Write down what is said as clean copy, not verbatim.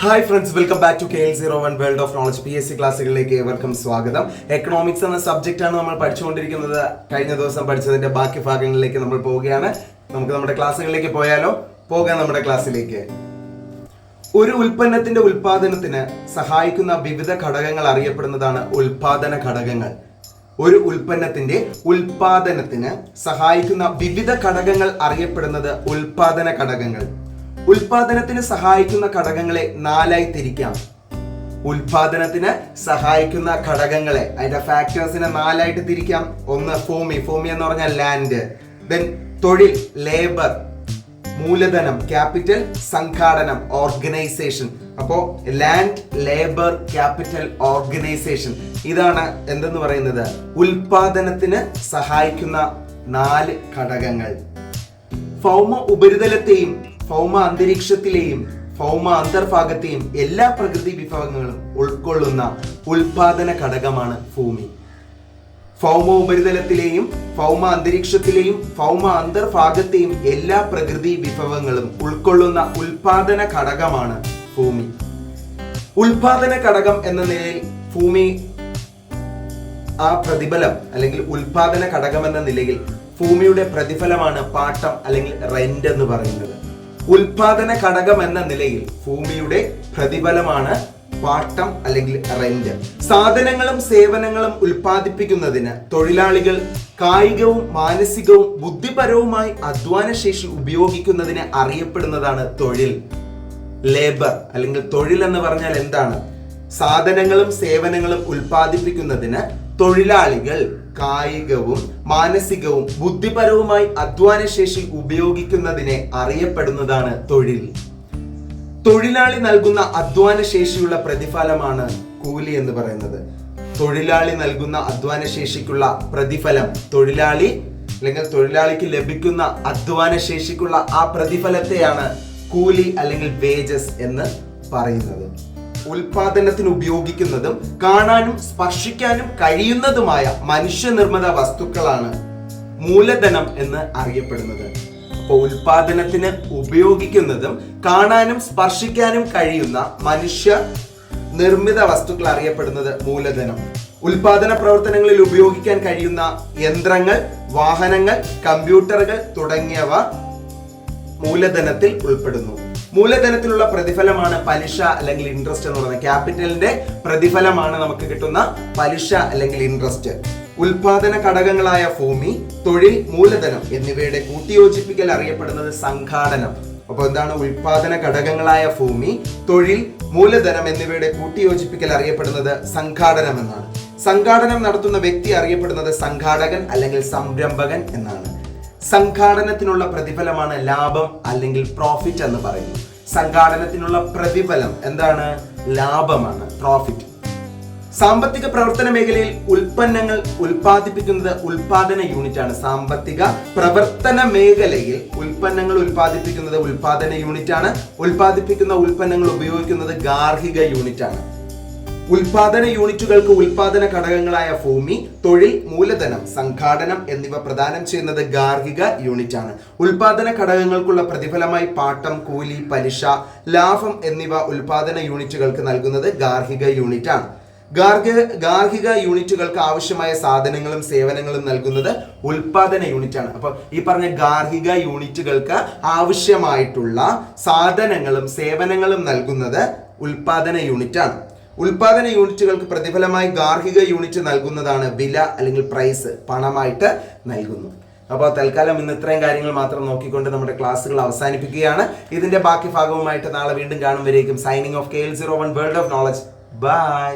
Hi friends, welcome back to KL01 world of knowledge PSC ക്ലാസ്സുകളിലേക്ക് ഏവർക്കും സ്വാഗതം. Economics എന്ന സബ്ജക്റ്റ് ആണ് നമ്മൾ പഠിച്ചുകൊണ്ടിരിക്കുന്നത്. കഴിഞ്ഞ ദിവസം പഠിച്ചതിന്റെ ബാക്കി ഭാഗങ്ങളിലേക്ക് നമ്മൾ പോവുകയാണ്. നമുക്ക് നമ്മുടെ ക്ലാസ്സുകളിലേക്ക് പോയാലോ? പോകാം നമ്മുടെ ക്ലാസ്സിലേക്ക്. ഒരു ഉൽപ്പന്നത്തിന്റെ ഉൽപാദനത്തിന് സഹായിക്കുന്ന വിവിധ ഘടകങ്ങൾ അറിയപ്പെടുന്നതാണ് ഉൽപാദന ഘടകങ്ങൾ. ഒരു ഉൽപ്പന്നത്തിന്റെ ഉൽപാദനത്തിന് സഹായിക്കുന്ന വിവിധ ഘടകങ്ങൾ അറിയപ്പെടുന്നത് ഉൽപാദന ഘടകങ്ങൾ. ഉൽപാദനത്തിന് സഹായിക്കുന്ന ഘടകങ്ങളെ നാലായി തിരിക്കാം. ഉൽപാദനത്തിന് സഹായിക്കുന്ന ഘടകങ്ങളെ, അതിന്റെ ഫാക്ടേഴ്സിനെ നാലായിട്ട് തിരിക്കാം. ഒന്ന് ഭൂമി എന്ന് പറഞ്ഞാൽ ലാൻഡ്. ദെൻ തൊഴിൽ, ലേബർ. മൂലധനം, ക്യാപിറ്റൽ. സംഘാടനം, ഓർഗനൈസേഷൻ. അപ്പോ ലാൻഡ്, ലേബർ, ക്യാപിറ്റൽ, ഓർഗനൈസേഷൻ. ഇതാണ് എന്തെന്ന് പറയുന്നത് ഉൽപാദനത്തിന് സഹായിക്കുന്ന 4 ഘടകങ്ങൾ. ഭൗമ ഉപരിതലത്തെയും ഭൗമ അന്തരീക്ഷത്തിലെയും ഭൗമ അന്തർഭാഗത്തെയും എല്ലാ പ്രകൃതി വിഭവങ്ങളും ഉൾക്കൊള്ളുന്ന ഉൽപാദന ഘടകമാണ് ഭൂമി. ഭൗമ ഉപരിതലത്തിലെയും ഭൗമ അന്തരീക്ഷത്തിലെയും ഭൗമ അന്തർഭാഗത്തെയും എല്ലാ പ്രകൃതി വിഭവങ്ങളും ഉൾക്കൊള്ളുന്ന ഉൽപാദന ഘടകമാണ് ഭൂമി. ഉൽപാദന ഘടകം എന്ന നിലയിൽ ഭൂമി ആ പ്രതിഫലം അല്ലെങ്കിൽ ഉൽപാദന ഘടകം എന്ന നിലയിൽ ഭൂമിയുടെ പ്രതിഫലമാണ് പാട്ടം അല്ലെങ്കിൽ റെന്റ് എന്ന് പറയുന്നത്. ഉൽപാദന ഘടകം എന്ന നിലയിൽ ഭൂമിയുടെ പ്രതിഫലമാണ് പാട്ടം അല്ലെങ്കിൽ റെന്റ്. സാധനങ്ങളും സേവനങ്ങളും ഉൽപ്പാദിപ്പിക്കുന്നതിന് തൊഴിലാളികൾ കായികവും മാനസികവും ബുദ്ധിപരവുമായി അധ്വാനശേഷി ഉപയോഗിക്കുന്നതിന് അറിയപ്പെടുന്നതാണ് തൊഴിൽ. ലേബർ അല്ലെങ്കിൽ തൊഴിൽ എന്ന് പറഞ്ഞാൽ എന്താണ്? സാധനങ്ങളും സേവനങ്ങളും ഉൽപ്പാദിപ്പിക്കുന്നതിന് തൊഴിലാളികൾ കായികവും മാനസികവും ബുദ്ധിപരവുമായി അധ്വാനശേഷി ഉപയോഗിക്കുന്നതിനെ അറിയപ്പെടുന്നതാണ് തൊഴിൽ. തൊഴിലാളി നൽകുന്ന അധ്വാനശേഷിയുള്ള പ്രതിഫലമാണ് കൂലി എന്ന് പറയുന്നത്. തൊഴിലാളി നൽകുന്ന അധ്വാനശേഷിക്കുള്ള പ്രതിഫലം, തൊഴിലാളിക്ക് ലഭിക്കുന്ന അധ്വാനശേഷിക്കുള്ള ആ പ്രതിഫലത്തെയാണ് കൂലി അല്ലെങ്കിൽ വേജസ് എന്ന് പറയുന്നത്. ഉൽപാദനത്തിന് ഉപയോഗിക്കുന്നതും കാണാനും സ്പർശിക്കാനും കഴിയുന്നതുമായ മനുഷ്യനിർമ്മിത വസ്തുക്കളാണ് മൂലധനം എന്ന് അറിയപ്പെടുന്നത്. അപ്പോൾ ഉൽപാദനത്തിന് ഉപയോഗിക്കുന്നതും കാണാനും സ്പർശിക്കാനും കഴിയുന്ന മനുഷ്യ നിർമ്മിത വസ്തുക്കൾ അറിയപ്പെടുന്നത് മൂലധനം. ഉൽപാദന പ്രവർത്തനങ്ങളിൽ ഉപയോഗിക്കാൻ കഴിയുന്ന യന്ത്രങ്ങൾ, വാഹനങ്ങൾ, കമ്പ്യൂട്ടറുകൾ തുടങ്ങിയവ മൂലധനത്തിൽ ഉൾപ്പെടുന്നു. മൂലധനത്തിലുള്ള പ്രതിഫലമാണ് പലിശ അല്ലെങ്കിൽ ഇൻട്രസ്റ്റ് എന്ന് പറയുന്നത്. ക്യാപിറ്റലിന്റെ പ്രതിഫലമാണ് നമുക്ക് കിട്ടുന്ന പലിശ അല്ലെങ്കിൽ ഇൻട്രസ്റ്റ്. ഉൽപാദന ഘടകങ്ങളായ ഭൂമി, തൊഴിൽ, മൂലധനം എന്നിവയുടെ കൂട്ടിയോജിപ്പിക്കൽ അറിയപ്പെടുന്നത് സംഘാടനം. അപ്പോൾ എന്താണ്? ഉൽപാദന ഘടകങ്ങളായ ഭൂമി, തൊഴിൽ, മൂലധനം എന്നിവയുടെ കൂട്ടിയോജിപ്പിക്കൽ അറിയപ്പെടുന്നത് സംഘാടനം എന്നാണ്. സംഘാടനം നടത്തുന്ന വ്യക്തി അറിയപ്പെടുന്നത് സംഘാടകൻ അല്ലെങ്കിൽ സംരംഭകൻ എന്നാണ്. സംഘാടനത്തിനുള്ള പ്രതിഫലമാണ് ലാഭം അല്ലെങ്കിൽ പ്രോഫിറ്റ് എന്ന് പറയുന്നു. സംഘാടനത്തിനുള്ള പ്രതിഫലം എന്താണ്? ലാഭമാണ്, പ്രോഫിറ്റ്. സാമ്പത്തിക പ്രവർത്തന മേഖലയിൽ ഉൽപ്പന്നങ്ങൾ ഉൽപ്പാദിപ്പിക്കുന്നത് ഉൽപാദന യൂണിറ്റ് ആണ്. സാമ്പത്തിക പ്രവർത്തന മേഖലയിൽ ഉൽപ്പന്നങ്ങൾ ഉൽപ്പാദിപ്പിക്കുന്നത് ഉൽപാദന യൂണിറ്റ് ആണ്. ഉൽപ്പാദിപ്പിക്കുന്ന ഉൽപ്പന്നങ്ങൾ ഉപയോഗിക്കുന്നത് ഗാർഹിക യൂണിറ്റ് ആണ്. ഉൽപാദന യൂണിറ്റുകൾക്ക് ഉൽപാദന ഘടകങ്ങളായ ഭൂമി, തൊഴിൽ, മൂലധനം, സംഘാടനം എന്നിവ പ്രദാനം ചെയ്യുന്നത് ഗാർഹിക യൂണിറ്റ് ആണ്. ഉൽപാദന ഘടകങ്ങൾക്കുള്ള പ്രതിഫലമായി പാട്ടം, കൂലി, പലിശ, ലാഭം എന്നിവ ഉൽപാദന യൂണിറ്റുകൾക്ക് നൽകുന്നത് ഗാർഹിക യൂണിറ്റ് ആണ്. ഗാർഹിക യൂണിറ്റുകൾക്ക് ആവശ്യമായ സാധനങ്ങളും സേവനങ്ങളും നൽകുന്നത് ഉൽപാദന യൂണിറ്റ് ആണ്. അപ്പൊ ഈ പറഞ്ഞ ഗാർഹിക യൂണിറ്റുകൾക്ക് ആവശ്യമായിട്ടുള്ള സാധനങ്ങളും സേവനങ്ങളും നൽകുന്നത് ഉൽപാദന യൂണിറ്റ് ആണ്. ഉൽപാദന യൂണിറ്റുകൾക്ക് പ്രതിഫലമായി ഗാർഹിക യൂണിറ്റ് നൽകുന്നതാണ് വില അല്ലെങ്കിൽ പ്രൈസ്, പണമായിട്ട് നൽകുന്നു. അപ്പോൾ തൽക്കാലം ഇന്ന് ഇത്രയും കാര്യങ്ങൾ മാത്രം നോക്കിക്കൊണ്ട് നമ്മുടെ ക്ലാസ്സുകൾ അവസാനിപ്പിക്കുകയാണ്. ഇതിന്റെ ബാക്കി ഭാഗവുമായിട്ട് നാളെ വീണ്ടും കാണും വരേക്കും. Signing off KL01 world of knowledge. By.